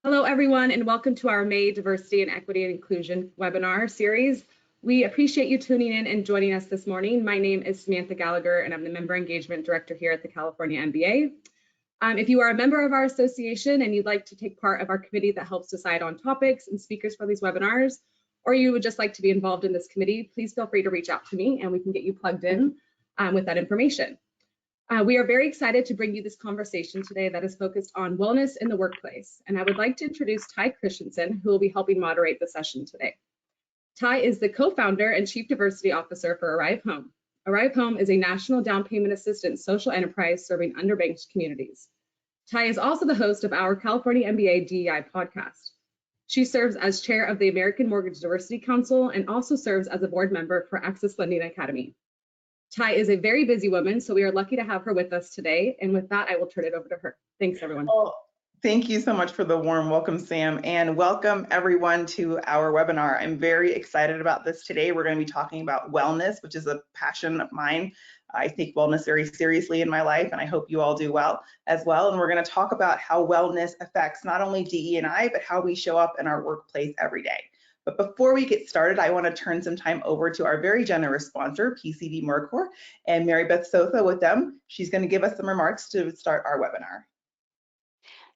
Hello, everyone, and welcome to our May Diversity and Equity and Inclusion webinar series. We appreciate you tuning in and joining us this morning. My name is Samantha Gallagher, and I'm the Member Engagement Director here at the California MBA. If you are a member of our association and you'd like to take part of our committee that helps decide on topics and speakers for these webinars, or you would just like to be involved in this committee, please feel free to reach out to me and we can get you plugged in with that information. We are very excited to bring you this conversation today that is focused on wellness in the workplace. And I would like to introduce Ty Christensen, who will be helping moderate the session today. Ty is the co-founder and chief diversity officer for Arrive Home. Arrive Home is a national down payment assistance social enterprise serving underbanked communities. Ty is also the host of our California MBA DEI podcast. She serves as chair of the American Mortgage Diversity Council and also serves as a board member for Access Lending Academy. Ty is a very busy woman, so we are lucky to have her with us today. And with that, I will turn it over to her. Thanks, everyone. Well, thank you so much for the warm welcome, Sam, and welcome everyone to our webinar. I'm very excited about this today. We're going to be talking about wellness, which is a passion of mine. I take wellness very seriously in my life, and I hope you all do well as well. And we're going to talk about how wellness affects not only DE&I, but how we show up in our workplace every day. But before we get started, I want to turn some time over to our very generous sponsor, PCB Mercor, and Mary Beth Sosa with them. She's going to give us some remarks to start our webinar.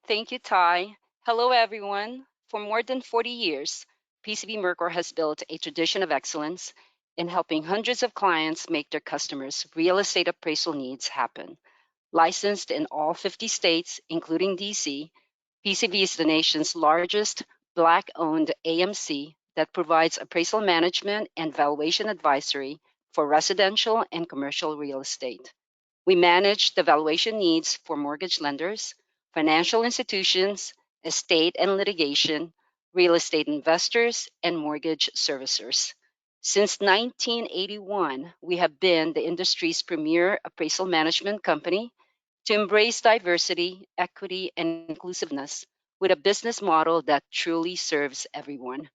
Thank you, Ty. Hello, everyone. For more than 40 years, PCB Mercor has built a tradition of excellence in helping hundreds of clients make their customers' real estate appraisal needs happen. Licensed in all 50 states, including DC, PCB is the nation's largest Black-owned AMC that provides appraisal management and valuation advisory for residential and commercial real estate. We manage the valuation needs for mortgage lenders, financial institutions, estate and litigation, real estate investors, and mortgage servicers. Since 1981, we have been the industry's premier appraisal management company to embrace diversity, equity, and inclusiveness with a business model that truly serves everyone.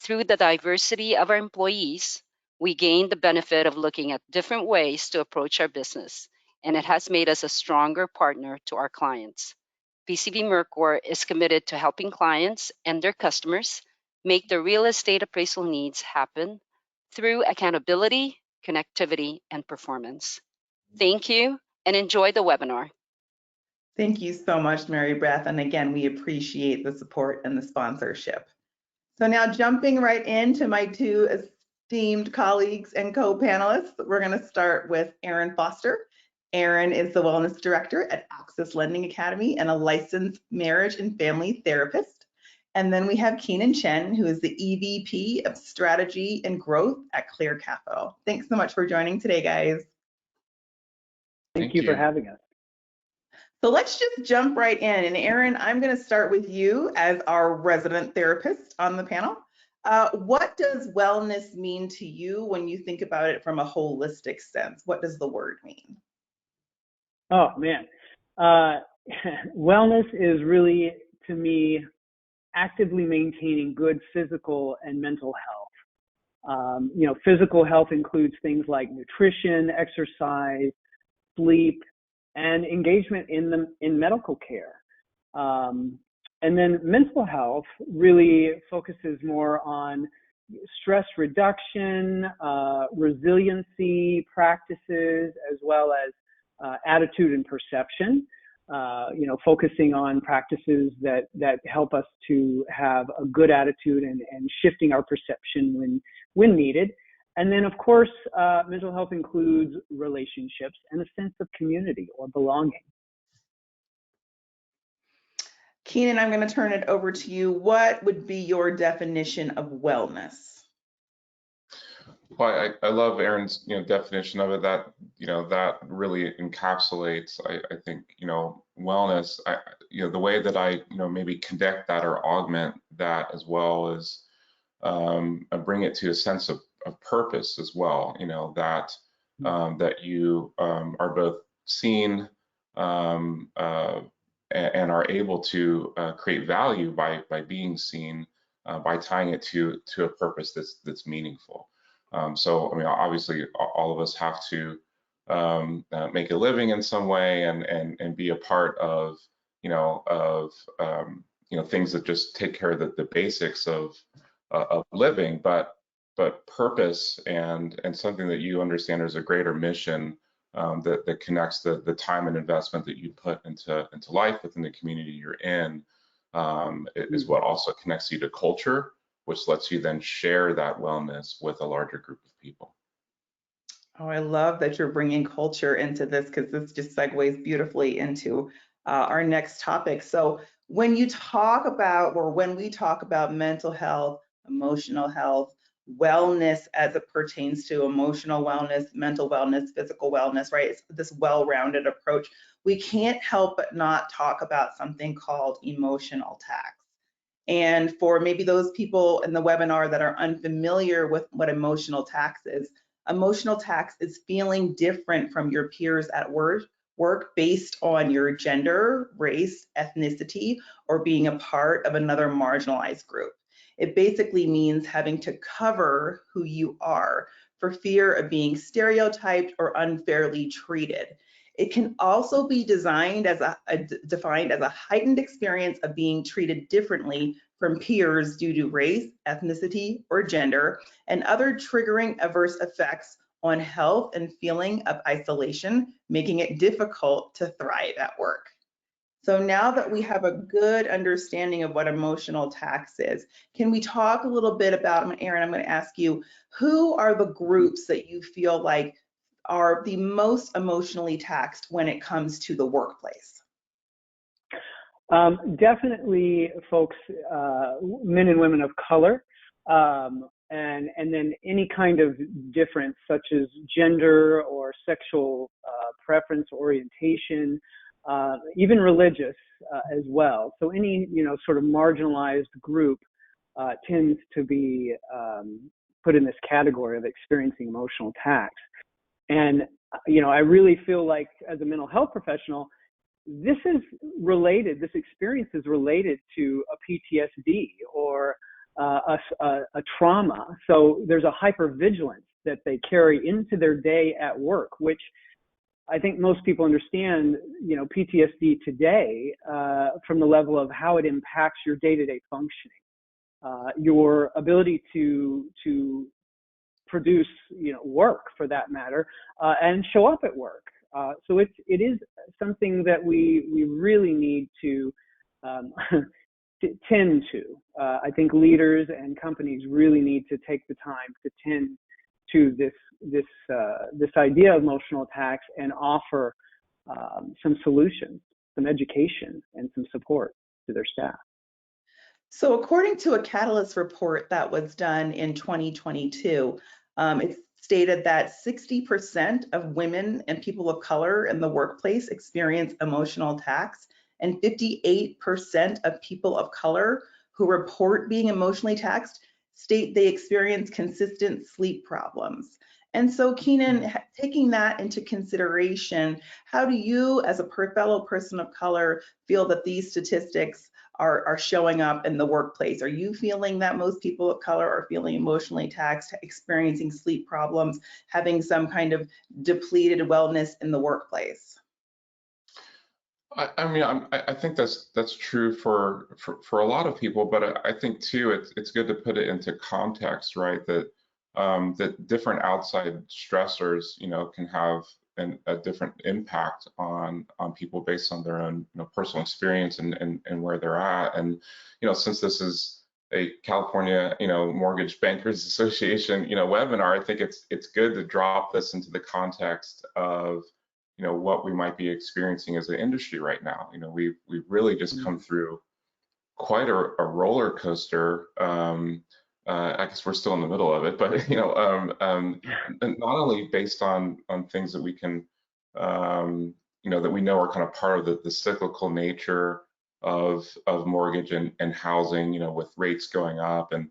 Through the diversity of our employees, we gain the benefit of looking at different ways to approach our business, and it has made us a stronger partner to our clients. PCB Mercor is committed to helping clients and their customers make their real estate appraisal needs happen through accountability, connectivity, and performance. Thank you, and enjoy the webinar. Thank you so much, Mary Beth. And again, we appreciate the support and the sponsorship. So now jumping right into my two esteemed colleagues and co-panelists, we're going to start with Erin Foster. Erin is the Wellness Director at Access Lending Academy and a licensed marriage and family therapist. And then we have Keenan Chen, who is the EVP of Strategy and Growth at Clear Capital. Thanks so much for joining today, guys. Thank you for having us. So let's just jump right in. And Erin, I'm going to start with you as our resident therapist on the panel. What does wellness mean to you when you think about it from a holistic sense? What does the word mean? Oh, man. Wellness is really, to me, actively maintaining good physical and mental health. Physical health includes things like nutrition, exercise, sleep, and engagement in medical care. And then mental health really focuses more on stress reduction, resiliency practices, as well as attitude and perception, focusing on practices that help us to have a good attitude and shifting our perception when needed. And then, of course, mental health includes relationships and a sense of community or belonging. Keenan, I'm going to turn it over to you. What would be your definition of wellness? Well, I love Erin's definition of it. That that really encapsulates. I think wellness. The way that I maybe connect that or augment that as well is bring it to a sense of purpose as well. That you are both seen and are able to create value by being seen, by tying it to a purpose that's meaningful. So, obviously, all of us have to make a living in some way and be a part of, things that just take care of the basics of living, but purpose and something that you understand as a greater mission that connects the time and investment that you put into life within the community you're in is what also connects you to culture, which lets you then share that wellness with a larger group of people. Oh, I love that you're bringing culture into this, because this just segues beautifully into our next topic. So when you talk about, or when we talk about mental health, emotional health, wellness as it pertains to emotional wellness, mental wellness, physical wellness, right? It's this well-rounded approach. We can't help but not talk about something called emotional tax. And for maybe those people in the webinar that are unfamiliar with what emotional tax is feeling different from your peers at work based on your gender, race, ethnicity, or being a part of another marginalized group. It basically means having to cover who you are for fear of being stereotyped or unfairly treated. It can also be defined as a heightened experience of being treated differently from peers due to race, ethnicity, or gender, and other triggering adverse effects on health and feeling of isolation, making it difficult to thrive at work. So now that we have a good understanding of what emotional tax is, can we talk a little bit about, Erin, I'm going to ask you, who are the groups that you feel like are the most emotionally taxed when it comes to the workplace? Definitely folks, men and women of color, and then any kind of difference such as gender or sexual preference, orientation, even religious as well. So any, sort of marginalized group tends to be put in this category of experiencing emotional tax. And, I really feel like as a mental health professional, this experience is related to a PTSD or a trauma. So there's a hypervigilance that they carry into their day at work, which I think most people understand, PTSD today from the level of how it impacts your day-to-day functioning, your ability to produce, work for that matter, and show up at work. So it is something that we really need to tend to. I think leaders and companies really need to take the time to tend to this idea of emotional tax and offer some solutions, some education, and some support to their staff. So according to a Catalyst report that was done in 2022, it stated that 60% of women and people of color in the workplace experience emotional tax, and 58% of people of color who report being emotionally taxed state they experience consistent sleep problems. And so, Keenan, taking that into consideration, how do you, as a fellow person of color, feel that these statistics are showing up in the workplace? Are you feeling that most people of color are feeling emotionally taxed, experiencing sleep problems, having some kind of depleted wellness in the workplace? I think that's true for a lot of people, but I think too it's good to put it into context, right? That different outside stressors, can have a different impact on people based on their own personal experience and where they're at. And since this is a California Mortgage Bankers Association webinar, I think it's good to drop this into the context of what we might be experiencing as an industry right now. We've really just come through quite a roller coaster. I guess we're still in the middle of it, but not only based on things that we can, that we know are kind of part of the cyclical nature of mortgage and housing, with rates going up and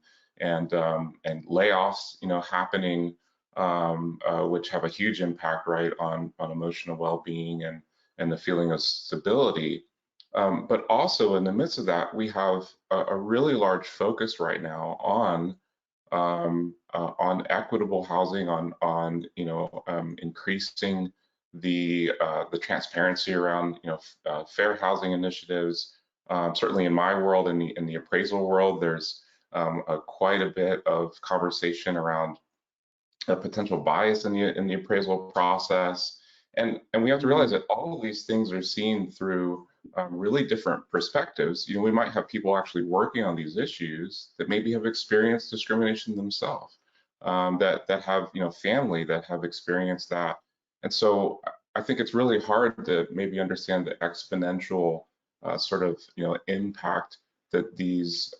layoffs, happening, which have a huge impact, right, on emotional well-being and the feeling of stability. But also in the midst of that, we have a really large focus right now on equitable housing, on increasing the transparency around fair housing initiatives, Certainly in my world, in the appraisal world, there's quite a bit of conversation around a potential bias in the appraisal process. And we have to realize that all of these things are seen through really different perspectives. We might have people actually working on these issues that maybe have experienced discrimination themselves, that have, family that have experienced that. And so I think it's really hard to maybe understand the exponential sort of, impact that these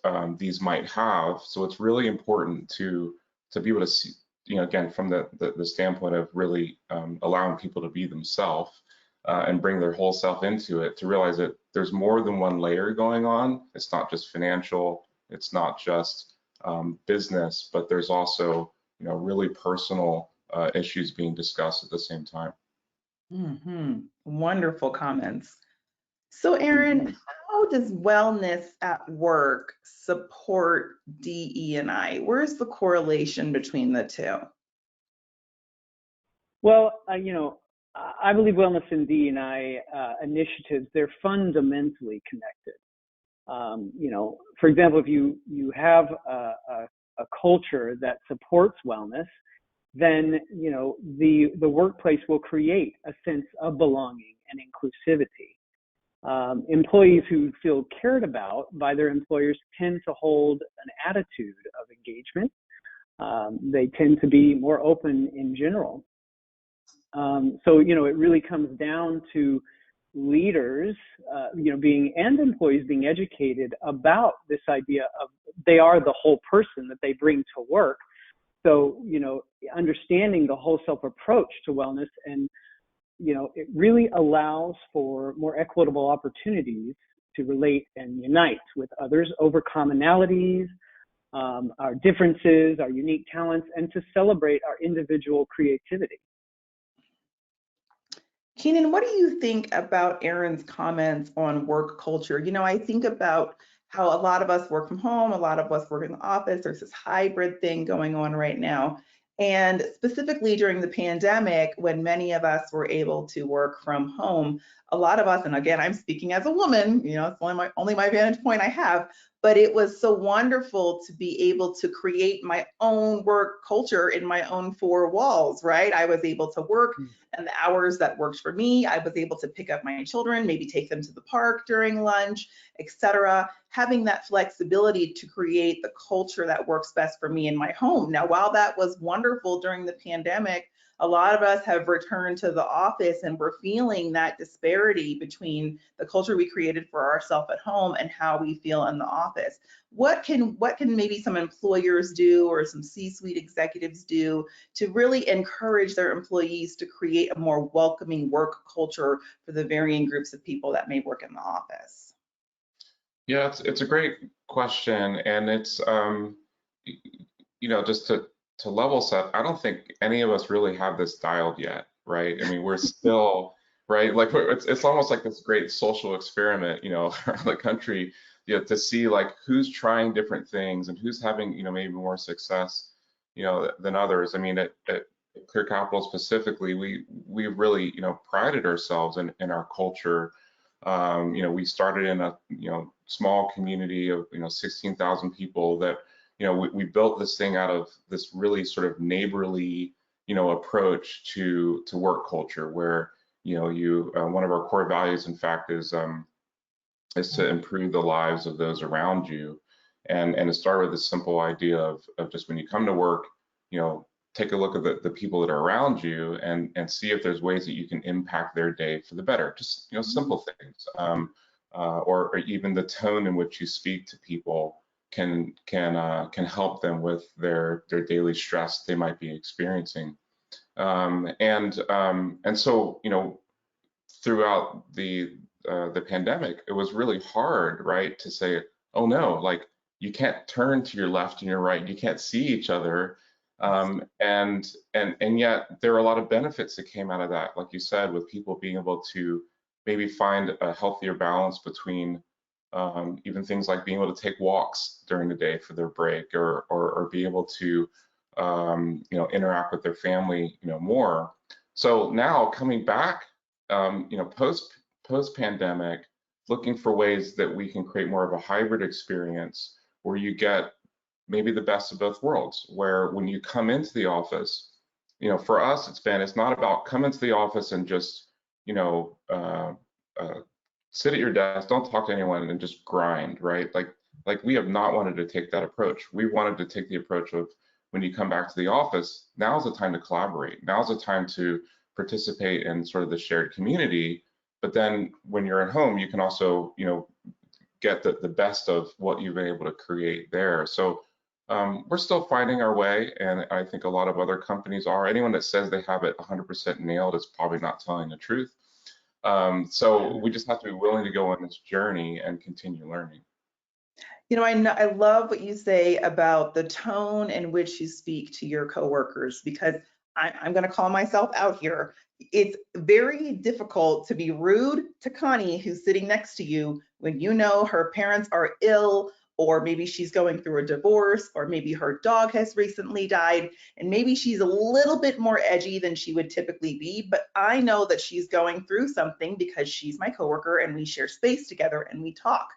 might have. So it's really important to be able to see, again, from the standpoint of really allowing people to be themselves and bring their whole self into it, to realize that there's more than one layer going on. It's not just financial, it's not just business, but there's also, really personal issues being discussed at the same time. Wonderful comments. So Erin, how does wellness at work support DE&I? Where's the correlation between the two? Well, I believe wellness and DE&I initiatives, they're fundamentally connected. For example, if you have a culture that supports wellness, then the workplace will create a sense of belonging and inclusivity. Employees who feel cared about by their employers tend to hold an attitude of engagement. They tend to be more open in general. So it really comes down to leaders, and employees being educated about this idea of they are the whole person that they bring to work. So, understanding the whole self approach to wellness, and, it really allows for more equitable opportunities to relate and unite with others over commonalities, our differences, our unique talents, and to celebrate our individual creativity. Keenan, what do you think about Erin's comments on work culture? I think about how a lot of us work from home, a lot of us work in the office. There's this hybrid thing going on right now. And specifically during the pandemic, when many of us were able to work from home, a lot of us, and again, I'm speaking as a woman, it's only my vantage point I have, but it was so wonderful to be able to create my own work culture in my own four walls, right? I was able to work and the hours that worked for me. I was able to pick up my children, maybe take them to the park during lunch, etc. Having that flexibility to create the culture that works best for me in my home. Now, while that was wonderful during the pandemic, a lot of us have returned to the office and we're feeling that disparity between the culture we created for ourselves at home and how we feel in the office. What can maybe some employers do or some C-suite executives do to really encourage their employees to create a more welcoming work culture for the varying groups of people that may work in the office? Yeah, it's a great question, and it's just to level set, I don't think any of us really have this dialed yet, right? I mean, we're still, right? Like it's almost like this great social experiment, around the country, to see like who's trying different things and who's having, maybe more success, than others. I mean, at Clear Capital specifically, we really, prided ourselves in our culture. We started in a, small community of, 16,000 people that, we built this thing out of this really sort of neighborly, approach to work culture, where, one of our core values, in fact, is to improve the lives of those around you. And it started with this simple idea of just when you come to work, take a look at the people that are around you and see if there's ways that you can impact their day for the better. Just, simple things. Or even the tone in which you speak to people can help them with their daily stress they might be experiencing. And so, throughout the pandemic, it was really hard, right, to say, oh no, like you can't turn to your left and your right, you can't see each other. And yet there are a lot of benefits that came out of that, like you said, with people being able to maybe find a healthier balance between even things like being able to take walks during the day for their break, or be able to interact with their family more. So now coming back, post pandemic, looking for ways that we can create more of a hybrid experience where you get maybe the best of both worlds, where when you come into the office, for us, it's not about come into the office and just, sit at your desk, don't talk to anyone and just grind, right? Like we have not wanted to take that approach. We wanted to take the approach of when you come back to the office, now's the time to collaborate. Now's the time to participate in sort of the shared community. But then when you're at home, you can also, get the best of what you've been able to create there. So we're still finding our way, and I think a lot of other companies are. Anyone that says they have it 100% nailed is probably not telling the truth. So we just have to be willing to go on this journey and continue learning. I love what you say about the tone in which you speak to your coworkers, because I'm going to call myself out here. It's very difficult to be rude to Connie, who's sitting next to you, when you know her parents are ill, or maybe she's going through a divorce, or maybe her dog has recently died, and maybe she's a little bit more edgy than she would typically be, but I know that she's going through something because she's my coworker and we share space together and we talk.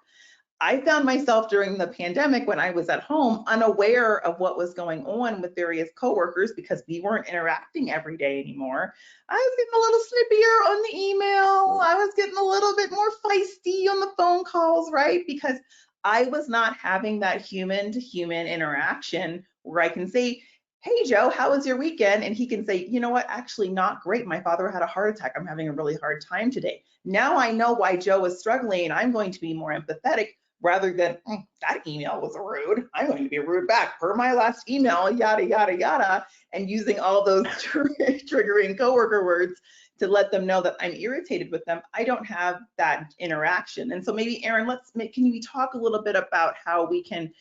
I found myself during the pandemic, when I was at home, unaware of what was going on with various coworkers because we weren't interacting every day anymore. I was getting a little snippier on the email. I was getting a little bit more feisty on the phone calls, right? Because I was not having that human to human interaction where I can say, hey, Joe, how was your weekend? And he can say, you know what, actually not great. My father had a heart attack. I'm having a really hard time today. Now I know why Joe is struggling. I'm going to be more empathetic, rather than that email was rude. I'm going to be rude back per my last email, yada, yada, yada, and using all those triggering coworker words to let them know that I'm irritated with them. I don't have that interaction. And so maybe, Erin, can you talk a little bit about how we can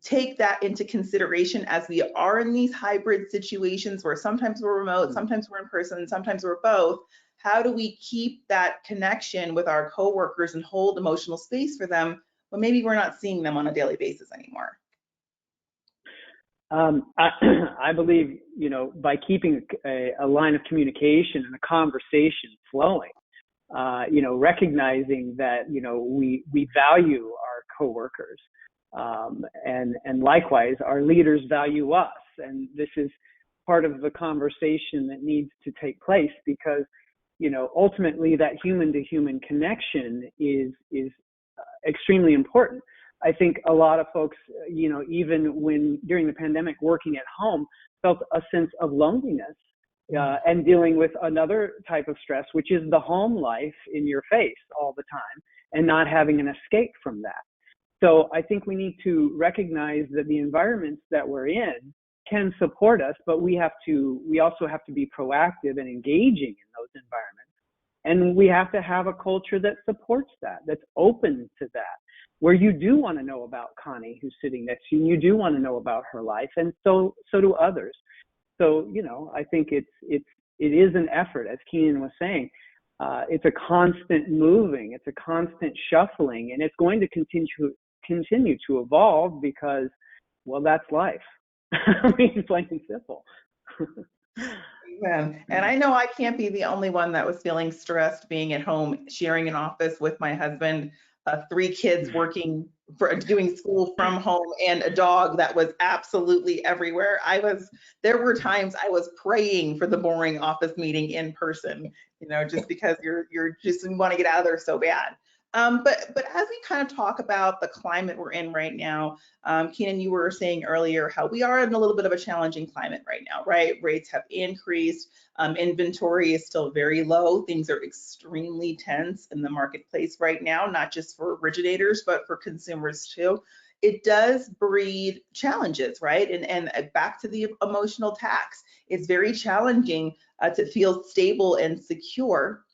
take that into consideration as we are in these hybrid situations where sometimes we're remote, sometimes we're in person, sometimes we're both. How do we keep that connection with our coworkers and hold emotional space for them when maybe we're not seeing them on a daily basis anymore? I believe, by keeping a line of communication and a conversation flowing, recognizing that, we value our coworkers, and likewise, our leaders value us. And this is part of the conversation that needs to take place, because ultimately that human to human connection is extremely important. I think a lot of folks, even when during the pandemic working at home, felt a sense of loneliness, and dealing with another type of stress, which is the home life in your face all the time and not having an escape from that. So I think we need to recognize that the environments that we're in can support us, but we also have to be proactive and engaging in those environments. And we have to have a culture that supports that, that's open to that, where you do want to know about Connie, who's sitting next to you, and you do want to know about her life, and so do others. So, I think it is an effort, as Keenan was saying. It's a constant moving, it's a constant shuffling, and it's going to continue to evolve because, well, that's life. I mean, plain and simple. And I know I can't be the only one that was feeling stressed being at home, sharing an office with my husband, 3 kids doing school from home, and a dog that was absolutely everywhere. There were times I was praying for the boring office meeting in person, just because you want to get out of there so bad. But as we kind of talk about the climate we're in right now, Keenan, you were saying earlier how we are in a little bit of a challenging climate right now, right? Rates have increased. Inventory is still very low. Things are extremely tense in the marketplace right now, not just for originators, but for consumers too. It does breed challenges, right? And back to the emotional tax, it's very challenging to feel stable and secure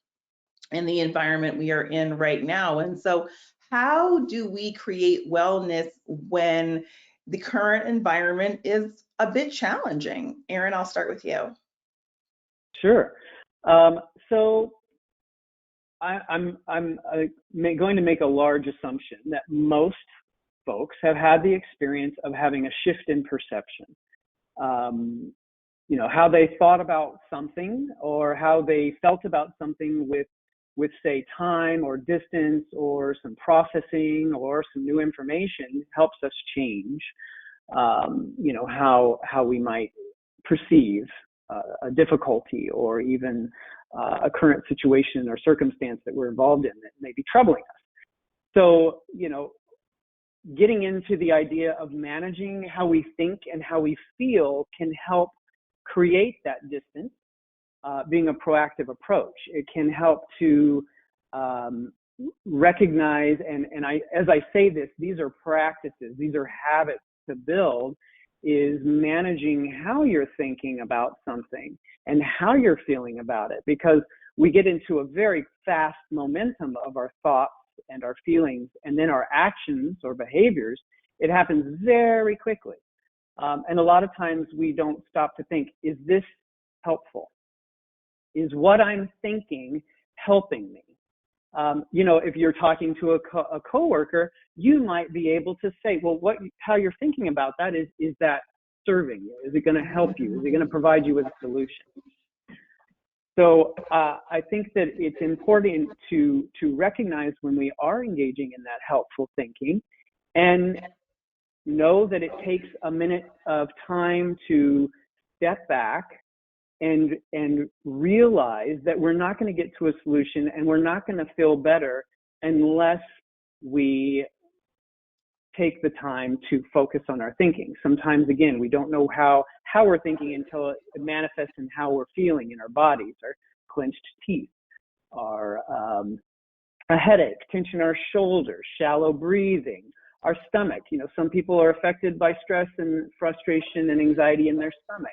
in the environment we are in right now. And so how do we create wellness when the current environment is a bit challenging? Erin, I'll start with you. Sure. So I'm going to make a large assumption that most folks have had the experience of having a shift in perception. How they thought about something or how they felt about something with with, say, time or distance or some processing or some new information helps us change, how we might perceive a difficulty or even a current situation or circumstance that we're involved in that may be troubling us. So, getting into the idea of managing how we think and how we feel can help create that distance, being a proactive approach. It can help to recognize, and as I say this, these are practices, these are habits to build, is managing how you're thinking about something and how you're feeling about it, because we get into a very fast momentum of our thoughts and our feelings, and then our actions or behaviors. It happens very quickly. And a lot of times we don't stop to think, is this helpful? Is what I'm thinking helping me? If you're talking to a coworker, you might be able to say, well, how you're thinking about that is that serving you? Is it going to help you? Is it going to provide you with a solution? So I think that it's important to recognize when we are engaging in that helpful thinking, and know that it takes a minute of time to step back and realize that we're not going to get to a solution and we're not going to feel better unless we take the time to focus on our thinking. Sometimes, again, we don't know how we're thinking until it manifests in how we're feeling in our bodies, our clenched teeth, our a headache, tension in our shoulders, shallow breathing, our stomach. Some people are affected by stress and frustration and anxiety in their stomach.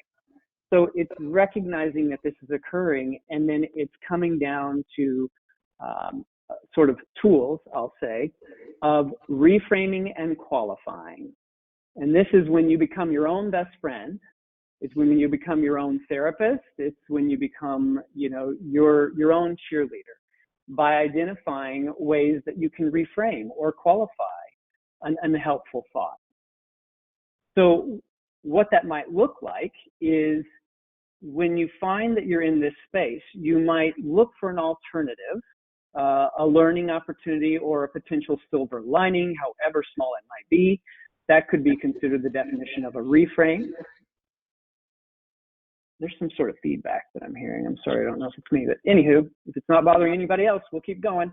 So it's recognizing that this is occurring, and then it's coming down to sort of tools, I'll say, of reframing and qualifying. And this is when you become your own best friend. It's when you become your own therapist. It's when you become, your own cheerleader, by identifying ways that you can reframe or qualify an unhelpful thought. So what that might look like is, when you find that you're in this space, you might look for an alternative, a learning opportunity or a potential silver lining, however small it might be. That could be considered the definition of a reframe. There's some sort of feedback that I'm hearing. I'm sorry, I don't know if it's me, but anywho, if it's not bothering anybody else, we'll keep going.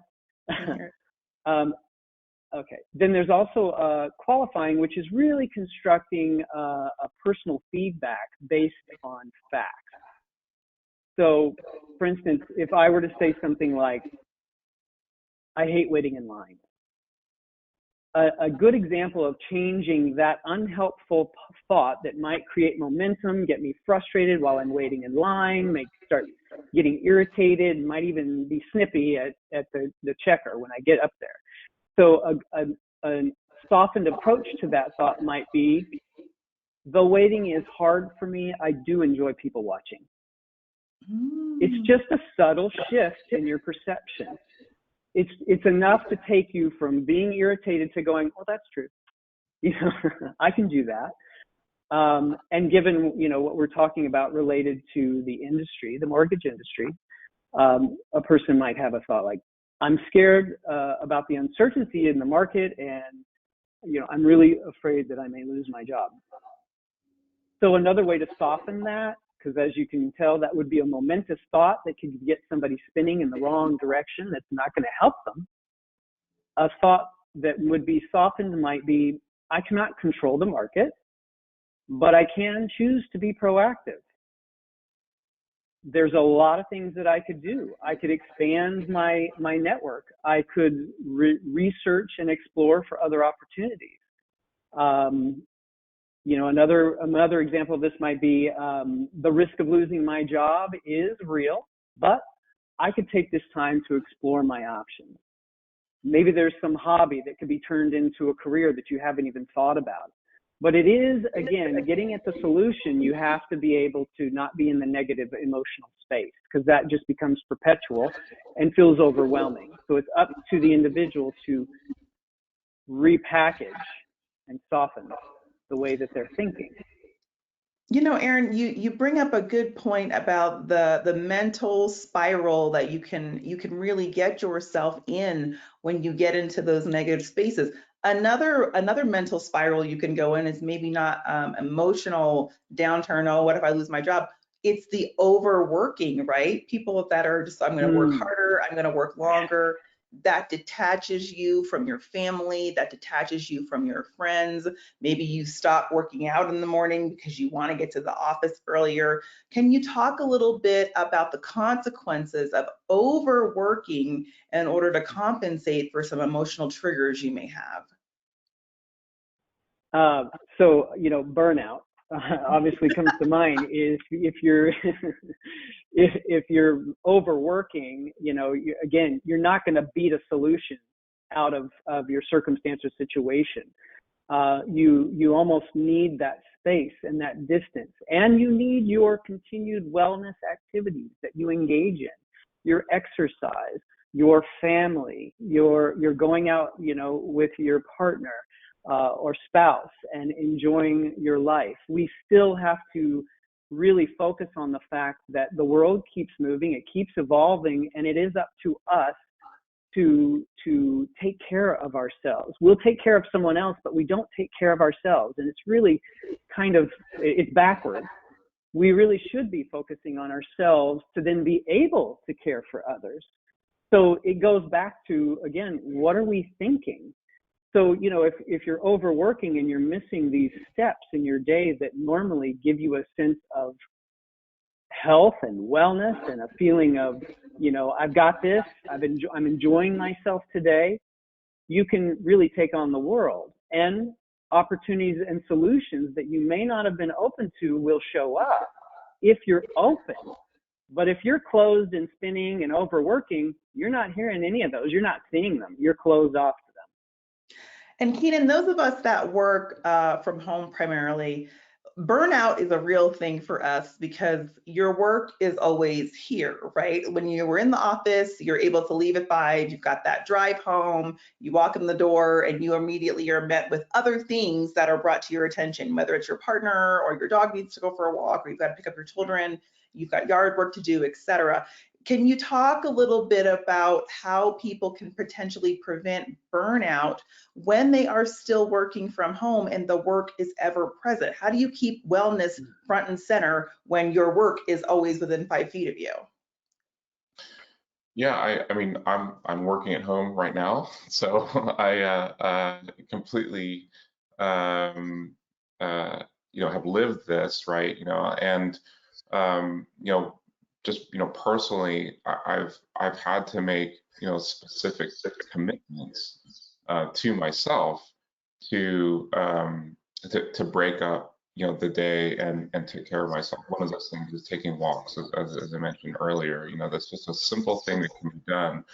Okay, then there's also qualifying, which is really constructing a personal feedback based on facts. So, for instance, if I were to say something like, I hate waiting in line. A good example of changing that unhelpful thought that might create momentum, get me frustrated while I'm waiting in line, start getting irritated, might even be snippy at the checker when I get up there. So a softened approach to that thought might be, though waiting is hard for me, I do enjoy people watching. It's just a subtle shift in your perception. It's enough to take you from being irritated to going, oh, that's true. I can do that. And given, what we're talking about related to the industry, the mortgage industry, a person might have a thought like, I'm scared about the uncertainty in the market, and I'm really afraid that I may lose my job. So another way to soften that, because as you can tell, that would be a momentous thought that could get somebody spinning in the wrong direction. That's not going to help them. A thought that would be softened might be, I cannot control the market, but I can choose to be proactive. There's a lot of things that I could do. I could expand my network. I could research and explore for other opportunities. Another example of this might be, the risk of losing my job is real, but I could take this time to explore my options. Maybe there's some hobby that could be turned into a career that you haven't even thought about. But it is, again, getting at the solution. You have to be able to not be in the negative emotional space, because that just becomes perpetual and feels overwhelming. So it's up to the individual to repackage and soften the way that they're thinking. You know, Erin, you bring up a good point about the mental spiral that you can really get yourself in when you get into those negative spaces. Another mental spiral you can go in is maybe not emotional downturn. Oh, what if I lose my job? It's the overworking, right? People that are just, I'm going to work Mm. harder, I'm going to work longer. That detaches you from your family, that detaches you from your friends. Maybe you stop working out in the morning because you want to get to the office earlier. Can you talk a little bit about the consequences of overworking in order to compensate for some emotional triggers you may have? So, burnout obviously comes to mind. Is if you're if you're overworking, again, you're not going to beat a solution out of your circumstance or situation. You almost need that space and that distance, and you need your continued wellness activities that you engage in, your exercise, your family, you're going out, with your partner or spouse and enjoying your life. We still have to really focus on the fact that the world keeps moving, it keeps evolving, and it is up to us to take care of ourselves. We'll take care of someone else, but we don't take care of ourselves. And it's really it's backwards. We really should be focusing on ourselves to then be able to care for others. So it goes back to, again, what are we thinking? So, if you're overworking and you're missing these steps in your day that normally give you a sense of health and wellness and a feeling of, I've got this, I'm enjoying myself today, you can really take on the world, and opportunities and solutions that you may not have been open to will show up if you're open. But if you're closed and spinning and overworking, you're not hearing any of those. You're not seeing them. You're closed off to And Keenan, those of us that work from home primarily, burnout is a real thing for us because your work is always here, right? When you were in the office, you're able to leave at 5, you've got that drive home, you walk in the door, and you immediately are met with other things that are brought to your attention, whether it's your partner or your dog needs to go for a walk, or you've got to pick up your children, you've got yard work to do, etc. Can you talk a little bit about how people can potentially prevent burnout when they are still working from home and the work is ever present? How do you keep wellness front and center when your work is always within 5 feet of you? Yeah, I mean, I'm working at home right now, so I completely, um, have lived this, right? And just personally, I've had to make specific commitments to myself to to break up the day and take care of myself. One of those things is taking walks, as I mentioned earlier. That's just a simple thing that can be done.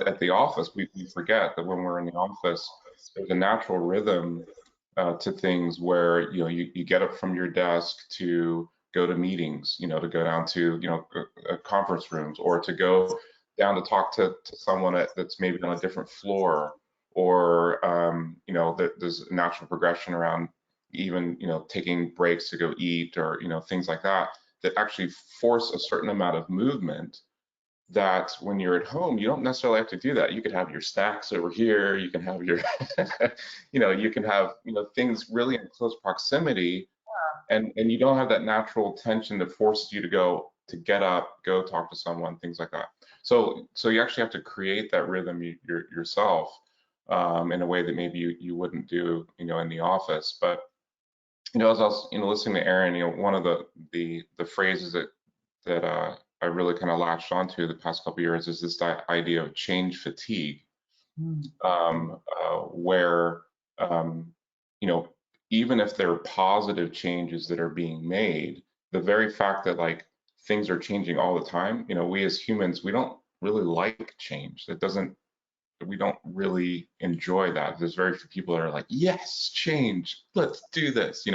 At the office, we forget that when we're in the office, there's a natural rhythm to things where you get up from your desk to go to meetings, to go down to conference rooms, or to go down to talk to someone that's maybe on a different floor, or there's a natural progression around even taking breaks to go eat, or things like that that actually force a certain amount of movement that when you're at home you don't necessarily have to do that. You could have your snacks over here, you can have your you can have things really in close proximity, and you don't have that natural tension that forces you to get up, go talk to someone, things like that. So you actually have to create that rhythm yourself, in a way that maybe you wouldn't do in the office. But as I was listening to Erin, one of the phrases that I really kind of latched onto the past couple of years is this idea of change fatigue, where you know even if there are positive changes that are being made, the very fact that like things are changing all the time, we as humans, we don't really like change. We don't really enjoy that. There's very few people that are like, yes, change, let's do this,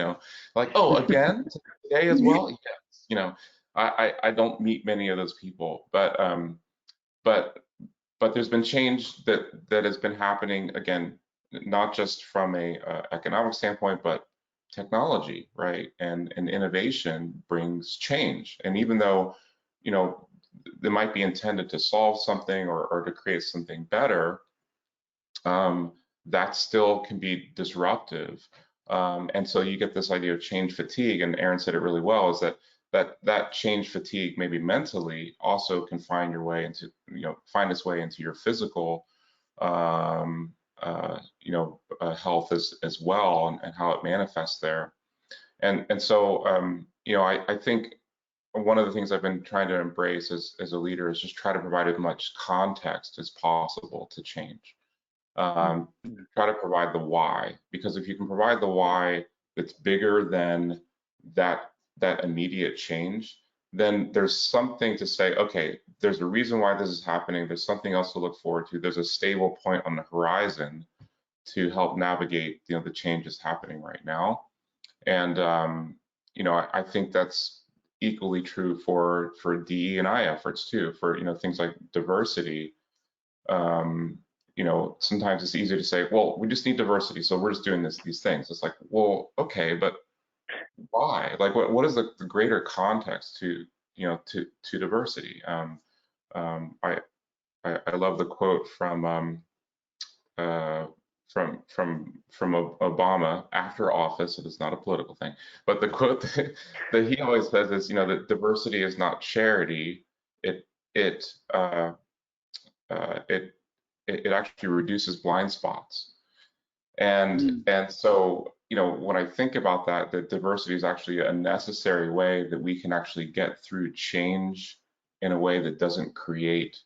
like, oh, again, today as well, yes, I don't meet many of those people, but there's been change that has been happening, again, not just from a economic standpoint, but technology, right? And innovation brings change. And even though, you know, they might be intended to solve something or to create something better, that still can be disruptive. And so you get this idea of change fatigue, and Aaron said it really well, is that change fatigue, maybe mentally, also can find your way into, find its way into your physical, health as well, and how it manifests there. And so, I think one of the things I've been trying to embrace as a leader is just try to provide as much context as possible to change. Try to provide the why, because if you can provide the why that's bigger than that immediate change, then there's something to say, okay, there's a reason why this is happening. There's something else to look forward to. There's a stable point on the horizon to help navigate, the changes happening right now. And I think that's equally true for DE&I efforts too, for things like diversity. Sometimes it's easy to say, well, we just need diversity, so we're just doing these things. It's like, well, okay, but why? Like, what is the greater context to diversity? I love the quote from Obama after office. It is not a political thing, but the quote that he always says is, that diversity is not charity. It actually reduces blind spots. And so, when I think about that diversity is actually a necessary way that we can actually get through change in a way that doesn't create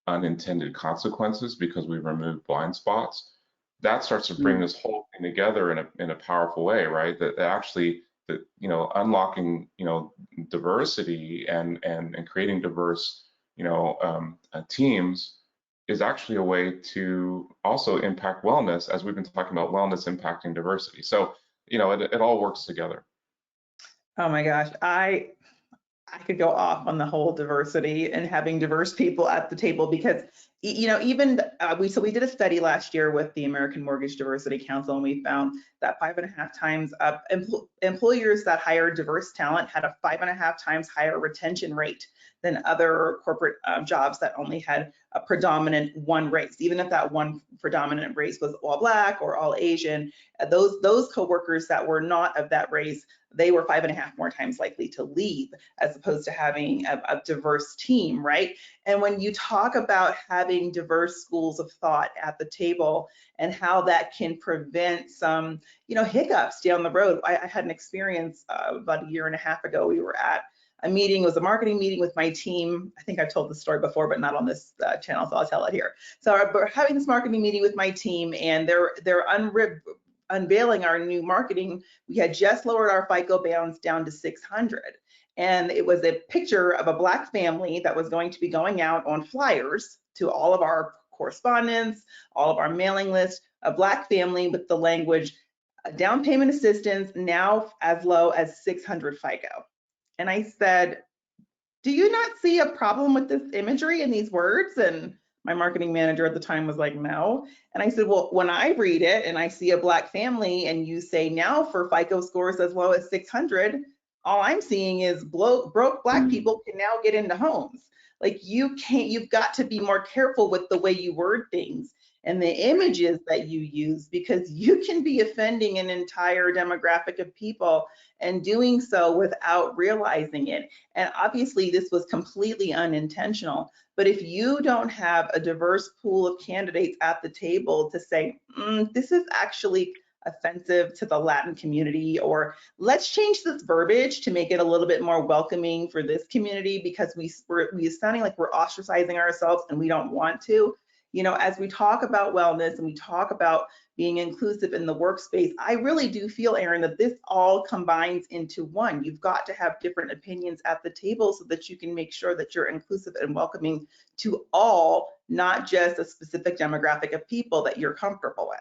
unintended consequences because we remove blind spots. That starts to bring this whole thing together in a powerful way, right? That actually, unlocking, diversity and creating diverse, teams is actually a way to also impact wellness, as we've been talking about wellness impacting diversity. So, it all works together. Oh my gosh, I could go off on the whole diversity and having diverse people at the table, because even we did a study last year with the American Mortgage Diversity Council, and we found that 5.5 times employers that hired diverse talent had a 5.5 times higher retention rate than other corporate jobs that only had a predominant one race. Even if that one predominant race was all Black or all Asian, those coworkers that were not of that race, they were 5.5 more times likely to leave, as opposed to having a diverse team, right? And when you talk about having diverse schools of thought at the table and how that can prevent some, hiccups down the road. I had an experience about 1.5 years ago. We were at a meeting, it was a marketing meeting with my team. I think I've told this story before, but not on this channel, so I'll tell it here. So we're having this marketing meeting with my team, and they're unveiling our new marketing. We had just lowered our FICO bounds down to 600. And it was a picture of a Black family that was going to be going out on flyers to all of our correspondents, all of our mailing lists, a Black family with the language, down payment assistance now as low as 600 FICO. And I said, do you not see a problem with this imagery and these words? And my marketing manager at the time was like, no. And I said, well, when I read it and I see a Black family and you say now for FICO scores as low as 600, all I'm seeing is broke Black people can now get into homes. Like, you've got to be more careful with the way you word things and the images that you use, because you can be offending an entire demographic of people and doing so without realizing it. And obviously this was completely unintentional, but if you don't have a diverse pool of candidates at the table to say, this is actually offensive to the Latin community, or let's change this verbiage to make it a little bit more welcoming for this community, because we're sounding like we're ostracizing ourselves and we don't want to. As we talk about wellness and we talk about being inclusive in the workspace, I really do feel, Aaron, that this all combines into one. You've got to have different opinions at the table so that you can make sure that you're inclusive and welcoming to all, not just a specific demographic of people that you're comfortable with.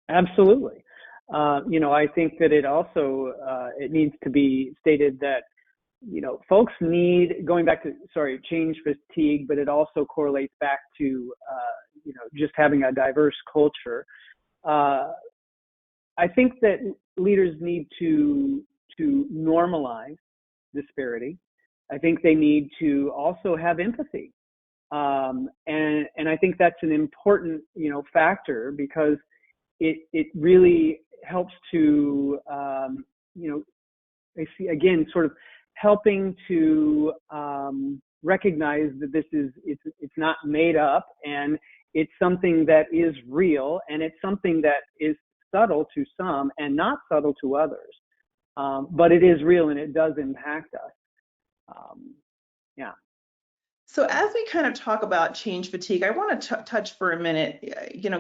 Absolutely. I think that it also, it needs to be stated that, folks need, going back to, change fatigue, but it also correlates back to, just having a diverse culture. I think that leaders need to normalize disparity. I think they need to also have empathy. And I think that's an important, factor, because it really helps to, I see, again, sort of helping to recognize that it's not made up, and it's something that is real, and it's something that is subtle to some and not subtle to others. But it is real, and it does impact us. Yeah. So as we kind of talk about change fatigue, I want to touch for a minute.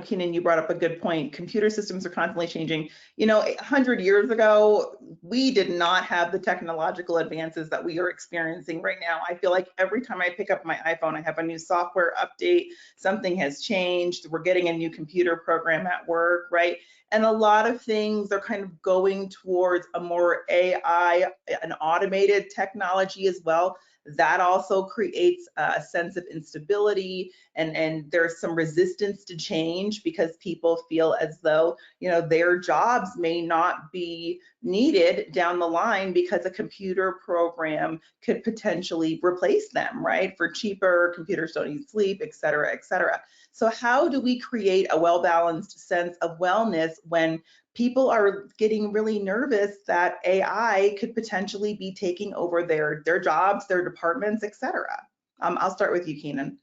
Keenan, you brought up a good point. Computer systems are constantly changing. 100 years ago, we did not have the technological advances that we are experiencing right now. I feel like every time I pick up my iPhone, I have a new software update. Something has changed. We're getting a new computer program at work, right? And a lot of things are kind of going towards a more AI and automated technology as well. That also creates a sense of instability, and there's some resistance to change because people feel as though their jobs may not be needed down the line because a computer program could potentially replace them, right? For cheaper, computers don't need sleep, et cetera, et cetera. So how do we create a well-balanced sense of wellness when people are getting really nervous that AI could potentially be taking over their jobs, their departments, et cetera? I'll start with you, Keenan.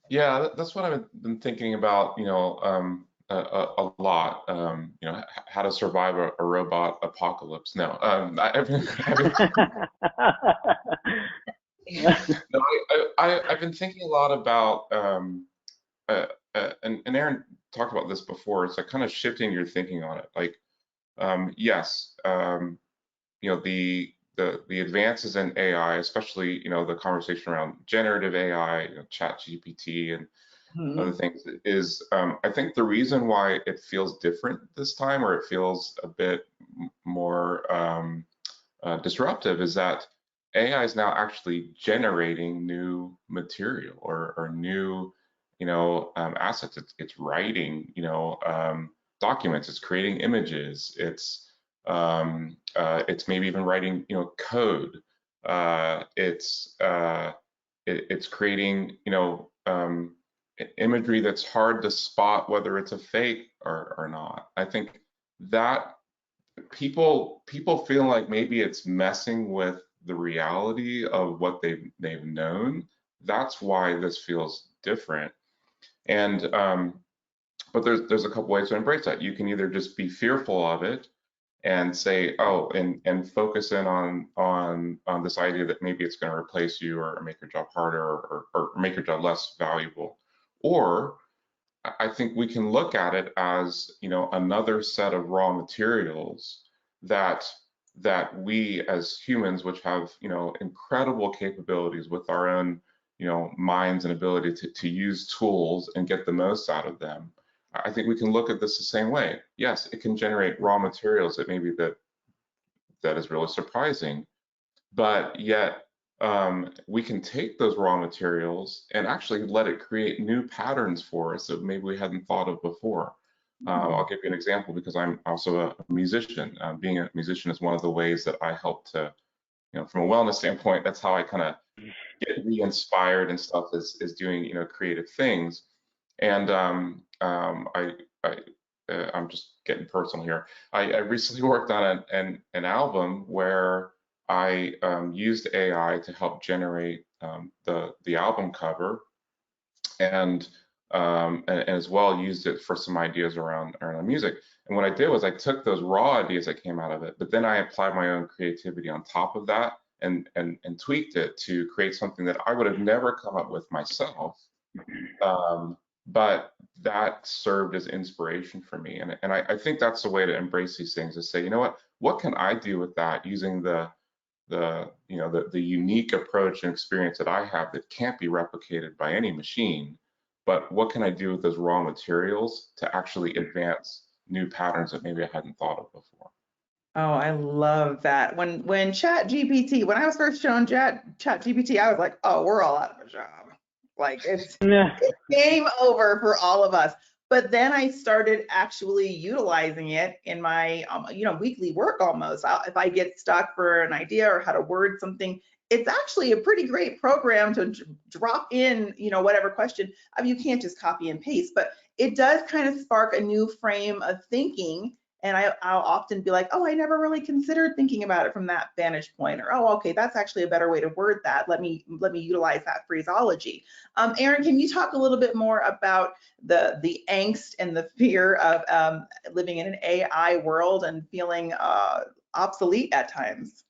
Yeah, that's what I've been thinking about, a lot. How to survive a robot apocalypse. No, I've been thinking a lot about, and Aaron talked about this before. It's like kind of shifting your thinking on it. Like, yes, the advances in AI, especially the conversation around generative AI, Chat GPT, and other things, is I think the reason why it feels different this time, or it feels a bit more disruptive, is that AI is now actually generating new material or new assets. It's writing documents. It's creating images. It's maybe even writing code. It's creating imagery that's hard to spot whether it's a fake or not. I think that people feel like maybe it's messing with the reality of what they've known. That's why this feels different. And but there's a couple ways to embrace that. You can either just be fearful of it and say, oh, and focus in on this idea that maybe it's going to replace you or make your job harder or make your job less valuable. Or I think we can look at it as another set of raw materials that we as humans, which have incredible capabilities with our own minds and ability to use tools and get the most out of them. I think we can look at this the same way. Yes, it can generate raw materials that maybe that is really surprising, but yet we can take those raw materials and actually let it create new patterns for us that maybe we hadn't thought of before. I'll give you an example because I'm also a musician. Being a musician is one of the ways that I help to, from a wellness standpoint, that's how I kind of get re-inspired and stuff, is doing creative things. And I'm just getting personal here. I recently worked on an album where I used AI to help generate the album cover, and as well used it for some ideas around music. And what I did was I took those raw ideas that came out of it, but then I applied my own creativity on top of that and tweaked it to create something that I would have never come up with myself. But that served as inspiration for me. And I think that's the way to embrace these things, is say, what can I do with that using the unique approach and experience that I have that can't be replicated by any machine, but what can I do with those raw materials to actually advance new patterns that maybe I hadn't thought of before? Oh, I love that. When Chat GPT, when I was first shown Chat GPT, I was like, oh, we're all out of a job. Like it's game over for all of us. But then I started actually utilizing it in my, weekly work almost. If I get stuck for an idea or how to word something, it's actually a pretty great program to drop in, whatever question. I mean, you can't just copy and paste, but it does kind of spark a new frame of thinking. And I'll often be like, oh, I never really considered thinking about it from that vantage point, or, oh, okay, that's actually a better way to word that. Let me utilize that phraseology. Erin, can you talk a little bit more about the angst and the fear of living in an AI world and feeling obsolete at times?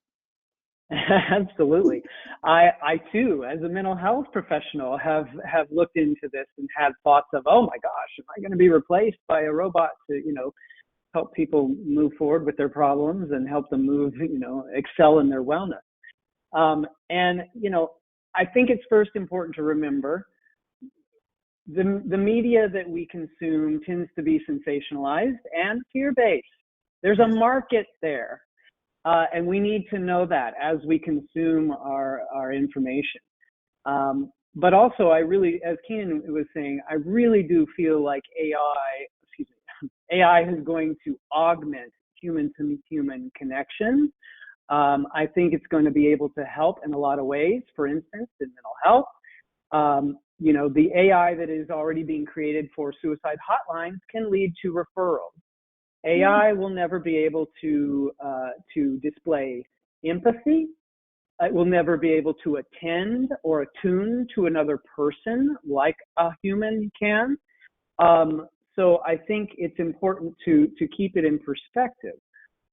Absolutely. I too, as a mental health professional, have looked into this and had thoughts of, oh my gosh, am I going to be replaced by a robot to, help people move forward with their problems and help them move, excel in their wellness. And, I think it's first important to remember the media that we consume tends to be sensationalized and fear-based. There's a market there. And we need to know that as we consume our information. But also, I really, as Keenan was saying, I really do feel like AI is going to augment human-to-human connections. I think it's going to be able to help in a lot of ways. For instance, in mental health, the AI that is already being created for suicide hotlines can lead to referrals. AI will never be able to display empathy. It will never be able to attend or attune to another person like a human can. So I think it's important to keep it in perspective.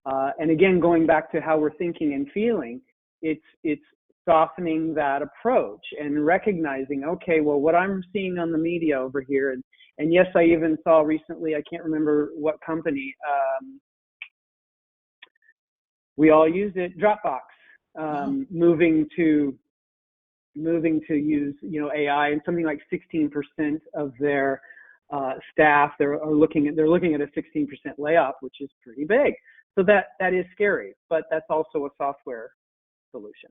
And again, going back to how we're thinking and feeling, it's softening that approach and recognizing, okay, well, what I'm seeing on the media over here, and yes, I even saw recently, I can't remember what company, we all used it, Dropbox, moving to use, AI, and something like 16% of their staff, they're looking at a 16% layoff, which is pretty big. So that is scary, but that's also a software solution.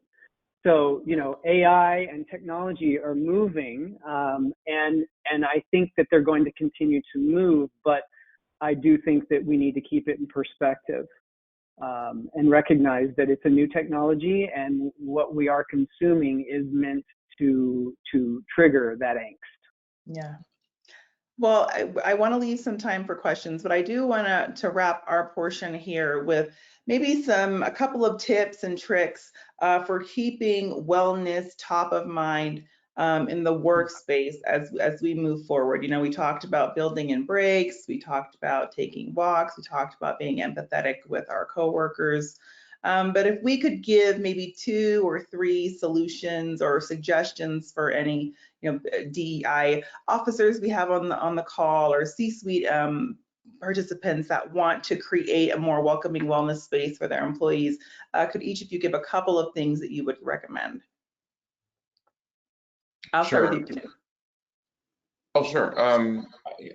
So, AI and technology are moving, and I think that they're going to continue to move, but I do think that we need to keep it in perspective and recognize that it's a new technology, and what we are consuming is meant to trigger that angst. Yeah. Well, I want to leave some time for questions, but I do want to wrap our portion here with maybe a couple of tips and tricks for keeping wellness top of mind in the workspace as we move forward. We talked about building in breaks, we talked about taking walks, we talked about being empathetic with our coworkers. But if we could give maybe 2 or 3 solutions or suggestions for any DEI officers we have on the call, or C-suite participants that want to create a more welcoming wellness space for their employees, could each of you give a couple of things that you would recommend? I'll start with you. Oh, sure.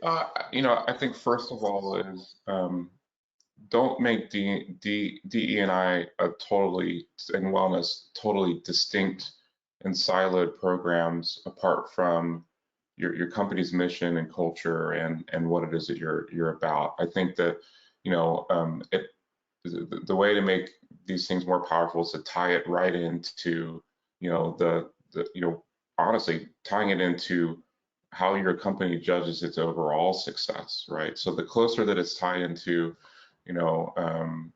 I think first of all is don't make DE&I and wellness totally distinct and siloed programs apart from your company's mission and culture and what it is that you're about. I think that the way to make these things more powerful is to tie it right into honestly tying it into how your company judges its overall success, right? So the closer that it's tied into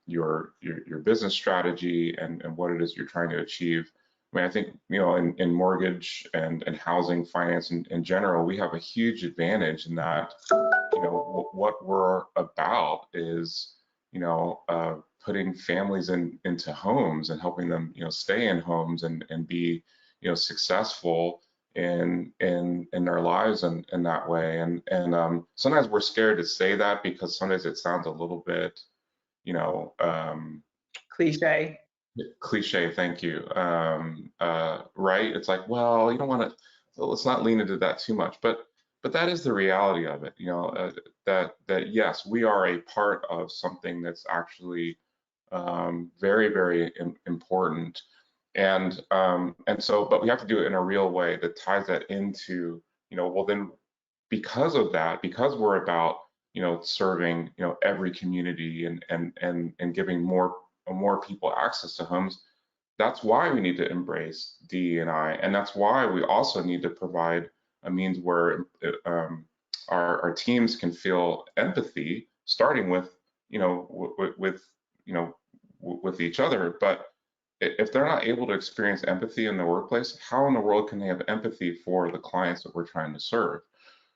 your business strategy and what it is you're trying to achieve. I mean, I think, in mortgage and housing finance in general, we have a huge advantage in that, what we're about is, putting families into homes and helping them, stay in homes and be, successful in their lives and in that way. And sometimes we're scared to say that because sometimes it sounds a little bit, cliche, thank you. Right? It's like, well, you don't want to, let's not lean into that too much, but that is the reality of it, that yes, we are a part of something that's actually very, very important. And so, but we have to do it in a real way that ties that into, well, then because of that, because we're about, serving, every community and giving more people access to homes, that's why we need to embrace DE&I, and that's why we also need to provide a means where our teams can feel empathy, starting with, with each other. But if they're not able to experience empathy in the workplace, how in the world can they have empathy for the clients that we're trying to serve?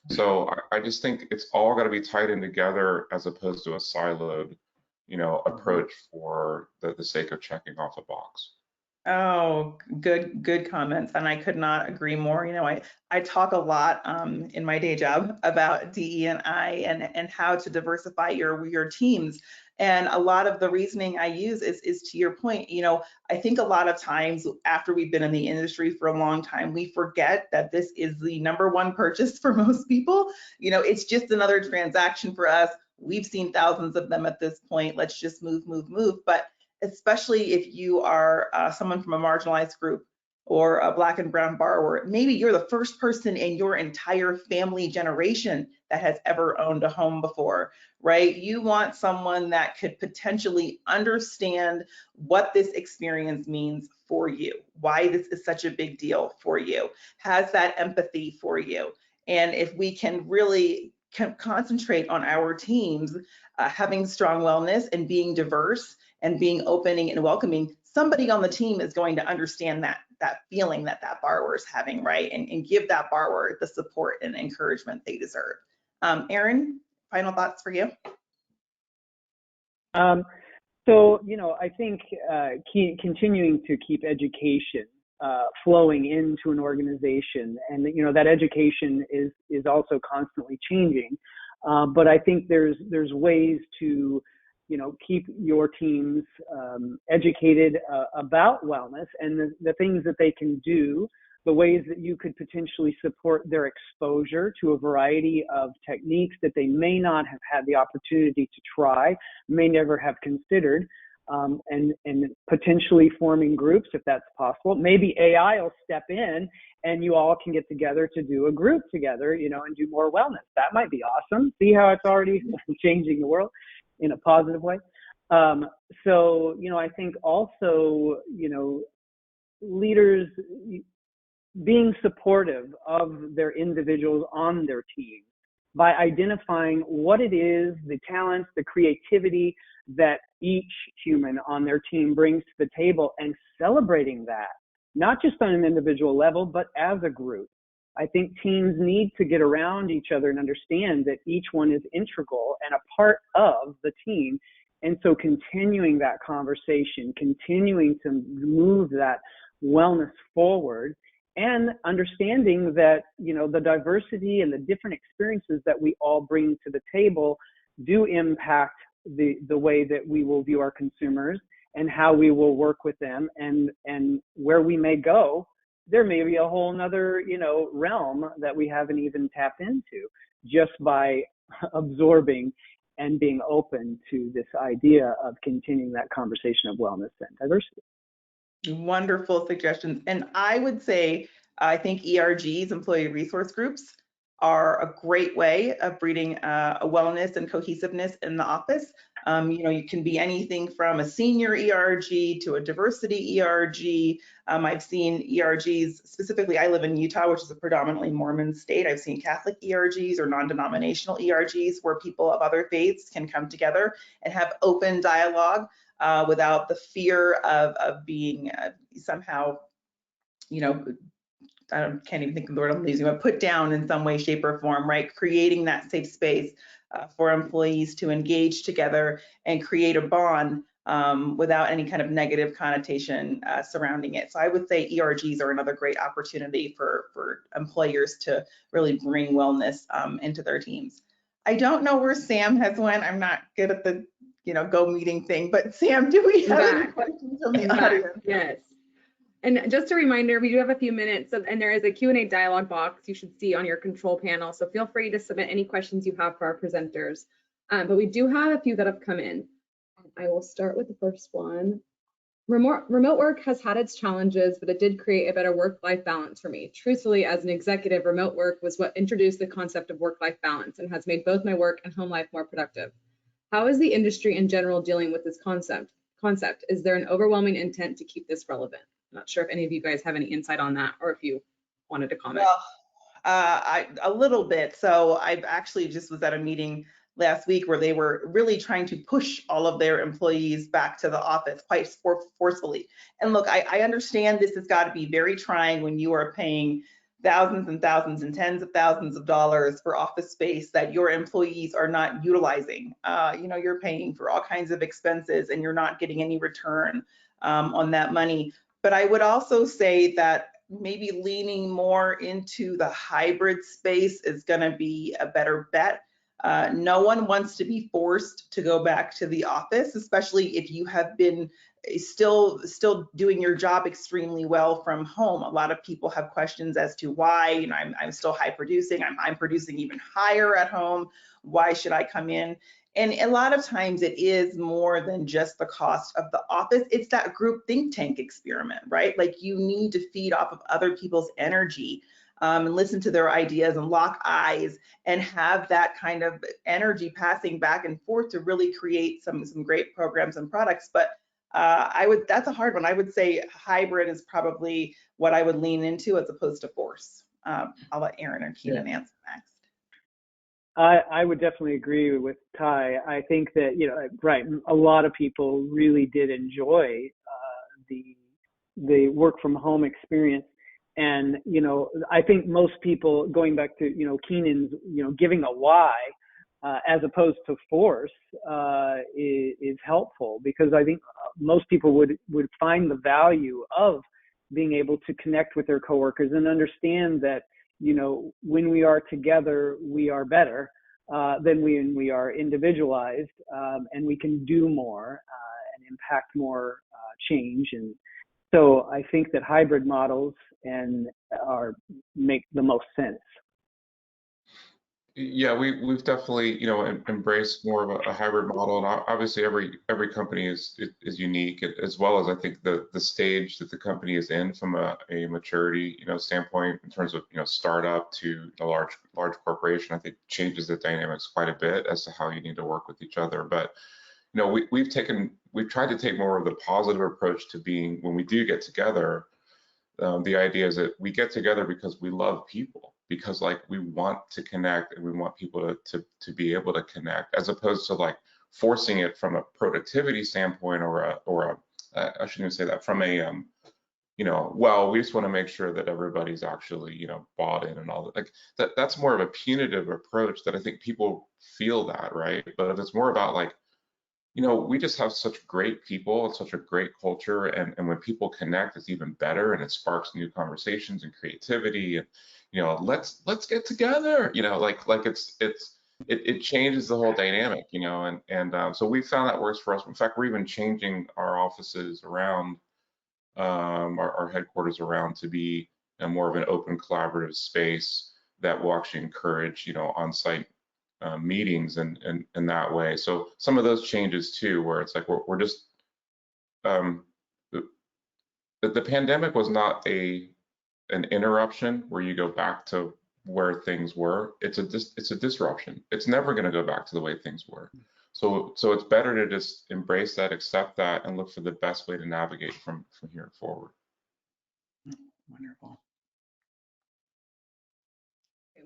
So I just think it's all got to be tied in together as opposed to a siloed, approach for the sake of checking off a box. Oh, good comments, and I could not agree more. I talk a lot in my day job about DE&I and how to diversify your teams. And a lot of the reasoning I use is to your point. I think a lot of times after we've been in the industry for a long time, we forget that this is the #1 purchase for most people. It's just another transaction for us. We've seen thousands of them at this point. Let's just move. But especially if you are someone from a marginalized group or a Black and brown borrower, maybe you're the first person in your entire family generation that has ever owned a home before, right? You want someone that could potentially understand what this experience means for you, why this is such a big deal for you, has that empathy for you. And if we can really concentrate on our teams having strong wellness and being diverse and being opening and welcoming, somebody on the team is going to understand that feeling that borrower is having, right? And give that borrower the support and encouragement they deserve. Erin, final thoughts for you? So, I think continuing to keep education flowing into an organization, and that education is also constantly changing. But I think there's ways to keep your teams educated about wellness and the things that they can do, the ways that you could potentially support their exposure to a variety of techniques that they may not have had the opportunity to try, may never have considered, and potentially forming groups if that's possible. Maybe AI will step in and you all can get together to do a group together, and do more wellness. That might be awesome. See how it's already changing the world in a positive way. So, I think also, leaders being supportive of their individuals on their team by identifying what it is, the talents, the creativity that each human on their team brings to the table, and celebrating that, not just on an individual level, but as a group. I think teams need to get around each other and understand that each one is integral and a part of the team. And so continuing that conversation, continuing to move that wellness forward, and understanding that, the diversity and the different experiences that we all bring to the table do impact the way that we will view our consumers and how we will work with them, and where we may go. There may be a whole nother, realm that we haven't even tapped into just by absorbing and being open to this idea of continuing that conversation of wellness and diversity. Wonderful suggestions. And I would say, I think ERGs, employee resource groups, are a great way of breeding a wellness and cohesiveness in the office. You can be anything from a senior ERG to a diversity ERG. I've seen ERGs, specifically I live in Utah, which is a predominantly Mormon state. I've seen Catholic ERGs or non-denominational ERGs where people of other faiths can come together and have open dialogue without the fear of being somehow, can't even think of the word I'm using, but put down in some way, shape, or form, right? Creating that safe space for employees to engage together and create a bond without any kind of negative connotation surrounding it. So I would say ERGs are another great opportunity for employers to really bring wellness into their teams. I don't know where Sam has went. I'm not good at the go meeting thing, but Sam, do we have any questions from the audience? Yes. And just a reminder, we do have a few minutes, and there is a Q&A dialog box you should see on your control panel. So feel free to submit any questions you have for our presenters. But we do have a few that have come in. I will start with the first one. Remote work has had its challenges, but it did create a better work-life balance for me. Truthfully, as an executive, remote work was what introduced the concept of work-life balance and has made both my work and home life more productive. How is the industry in general dealing with this concept? Is there an overwhelming intent to keep this relevant? I'm not sure if any of you guys have any insight on that or if you wanted to comment. Well, a little bit. So I actually just was at a meeting last week where they were really trying to push all of their employees back to the office quite forcefully. And look, I understand this has got to be very trying when you are paying thousands and thousands and tens of thousands of dollars for office space that your employees are not utilizing. You're paying for all kinds of expenses and you're not getting any return on that money. But I would also say that maybe leaning more into the hybrid space is going to be a better bet. No one wants to be forced to go back to the office, especially if you have been still doing your job extremely well from home. A lot of people have questions as to why, I'm still high producing, I'm producing even higher at home. Why should I come in? And a lot of times it is more than just the cost of the office. It's that group think tank experiment, right? Like you need to feed off of other people's energy and listen to their ideas and lock eyes and have that kind of energy passing back and forth to really create some great programs and products. But that's a hard one. I would say hybrid is probably what I would lean into as opposed to force. I'll let Aaron or Keenan answer next. I would definitely agree with Ty. I think that, right, a lot of people really did enjoy the work from home experience. And, I think most people, going back to, Keenan's, giving a why as opposed to force is helpful, because I think most people would find the value of being able to connect with their coworkers and understand that, when we are together, we are better than when we are individualized, and we can do more and impact more change. And so I think that hybrid models make the most sense. Yeah, we've definitely embraced more of a hybrid model, and obviously every company is unique, as well as I think the stage that the company is in from a maturity standpoint in terms of startup to a large corporation. I think changes the dynamics quite a bit as to how you need to work with each other. But we've tried to take more of the positive approach to being, when we do get together, the idea is that we get together because we love people, because we want to connect and we want people to be able to connect, as opposed to forcing it from a productivity standpoint or I shouldn't even say that, from a well, we just want to make sure that everybody's actually bought in and all that. That's more of a punitive approach that I think people feel that, right? But if it's more about we just have such great people and such a great culture, and when people connect, it's even better, and it sparks new conversations and creativity, and let's get together, it changes the whole dynamic, and so we found that works for us. In fact, we're even changing our offices around, our headquarters around, to be more of an open collaborative space that will actually encourage on-site meetings and that way. So some of those changes too, where it's we're just the pandemic was not an interruption where you go back to where things were. It's a disruption. It's never going to go back to the way things were. So it's better to just embrace that, accept that, and look for the best way to navigate from here forward. Wonderful.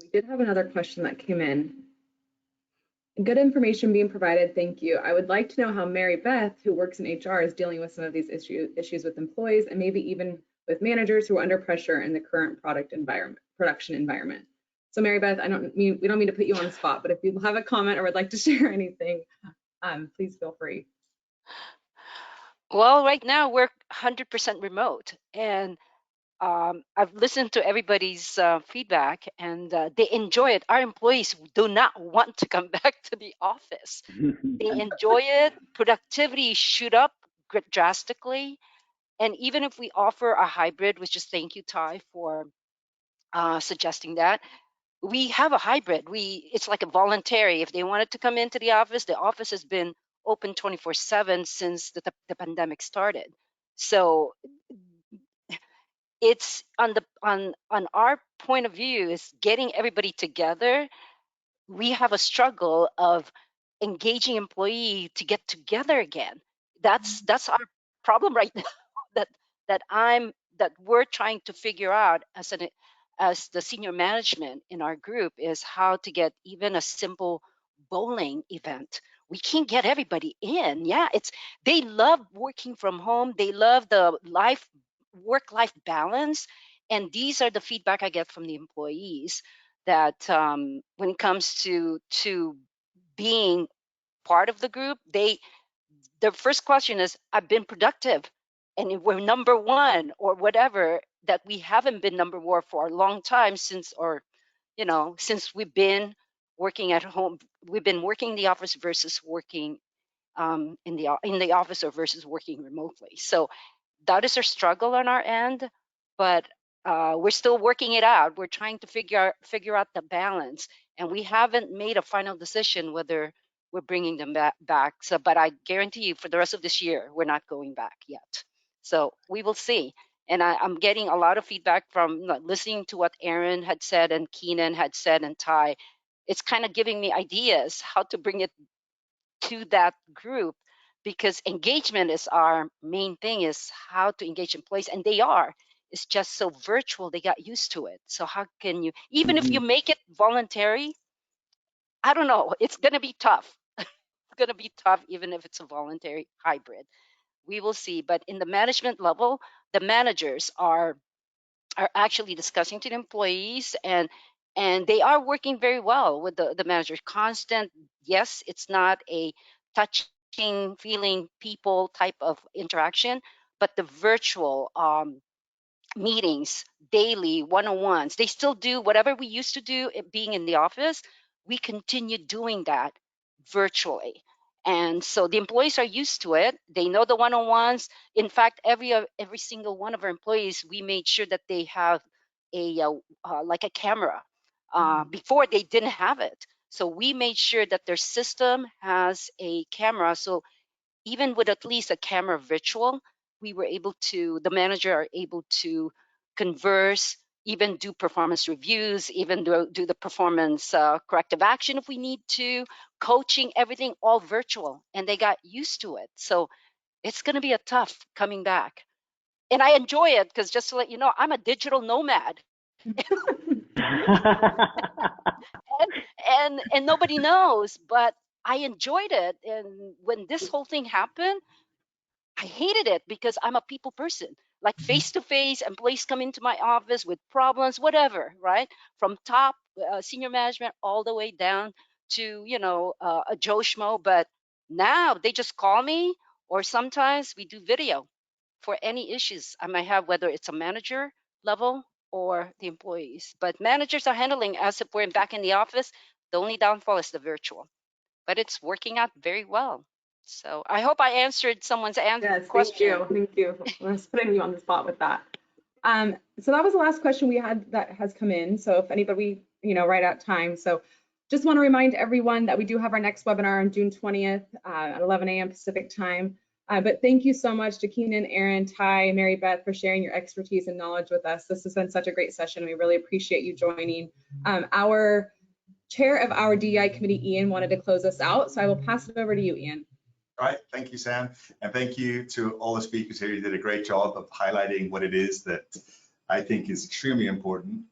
We did have another question that came in. Good information being provided, thank you. I would like to know how Mary Beth, who works in HR, is dealing with some of these issues with employees and maybe even with managers who are under pressure in the current production environment. So Mary Beth, we don't mean to put you on the spot, but if you have a comment or would like to share anything, please feel free. Well, right now we're 100% remote, and I've listened to everybody's feedback, and they enjoy it. Our employees do not want to come back to the office. They enjoy it. Productivity shoot up drastically. And even if we offer a hybrid, which is, thank you, Ty, for suggesting that, we have a hybrid. It's like a voluntary. If they wanted to come into the office has been open 24/7 since the pandemic started. So it's on our point of view is getting everybody together. We have a struggle of engaging employee to get together again. That's our problem right now. that that we're trying to figure out as the senior management in our group is how to get even a simple bowling event. We can't get everybody in. Yeah, they love working from home. They love the work-life balance, and these are the feedback I get from the employees that when it comes to being part of the group, their first question is, I've been productive and if we're number one or whatever, that we haven't been number one for a long time since we've been working at home. We've been working in the office versus working in the office or versus working remotely. So that is a struggle on our end, but we're still working it out. We're trying to figure out the balance, and we haven't made a final decision whether we're bringing them back. So, but I guarantee you, for the rest of this year, we're not going back yet. So we will see. And I'm getting a lot of feedback from listening to what Aaron had said and Keenan had said and Ty. It's kind of giving me ideas how to bring it to that group, because engagement is our main thing, is how to engage employees, and it's just so virtual, they got used to it. So how can you, even if you make it voluntary, I don't know, it's going to be tough. It's going to be tough even if it's a voluntary hybrid. We will see. But in the management level, the managers are actually discussing to the employees, and they are working very well with the managers. Constant, yes, it's not a touching, feeling people type of interaction, but the virtual meetings, daily one-on-ones, they still do whatever we used to do being in the office. We continue doing that virtually. And so the employees are used to it. They know the one-on-ones. In fact, every single one of our employees, we made sure that they have like a camera. Before they didn't have it. So we made sure that their system has a camera. So even with at least a camera virtual, the manager are able to converse, even do performance reviews, even do the performance corrective action if we need to, coaching, everything all virtual. And they got used to it. So it's going to be a tough coming back. And I enjoy it because, just to let you know, I'm a digital nomad. and nobody knows, but I enjoyed it. And when this whole thing happened, I hated it because I'm a people person. Like face to face, employees come into my office with problems, whatever, right? From top senior management all the way down to a Joe Schmo. But now they just call me, or sometimes we do video for any issues I might have, whether it's a manager level or the employees. But managers are handling as if we're back in the office. The only downfall is the virtual, but it's working out very well. So I hope I answered someone's Yes, question. thank you. I was putting you on the spot with that. So that was the last question we had that has come in. So if anybody, right at time. So just want to remind everyone that we do have our next webinar on June 20th at 11 a.m. Pacific time. But thank you so much to Keenan, Aaron, Ty, Mary Beth for sharing your expertise and knowledge with us. This has been such a great session. We really appreciate you joining. Our chair of our DEI committee, Ian, wanted to close us out. So I will pass it over to you, Ian. All right, thank you, Sam. And thank you to all the speakers here. You did a great job of highlighting what it is that I think is extremely important,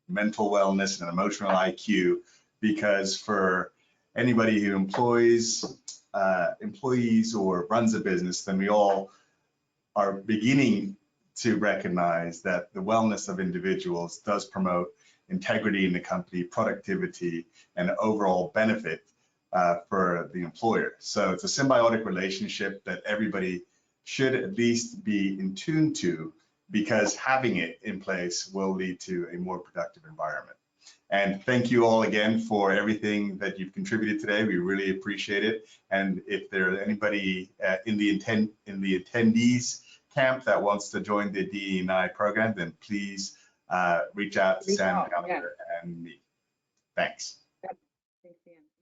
mental wellness and emotional IQ, because for anybody who employs employees or runs a business, then we all are beginning to recognize that the wellness of individuals does promote integrity in the company, productivity, and overall benefit for the employer. So it's a symbiotic relationship that everybody should at least be in tune to, because having it in place will lead to a more productive environment. And thank you all again for everything that you've contributed today. We really appreciate it. And if there's anybody in the attendees camp that wants to join the DE&I program, then please reach out to Sam Gallagher and me. Thanks.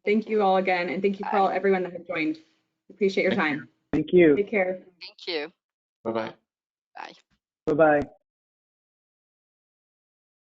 Thank you all again, and thank you for everyone that has joined. Appreciate your time. Thank you. Take care. Thank you. Bye-bye. Bye. Bye-bye.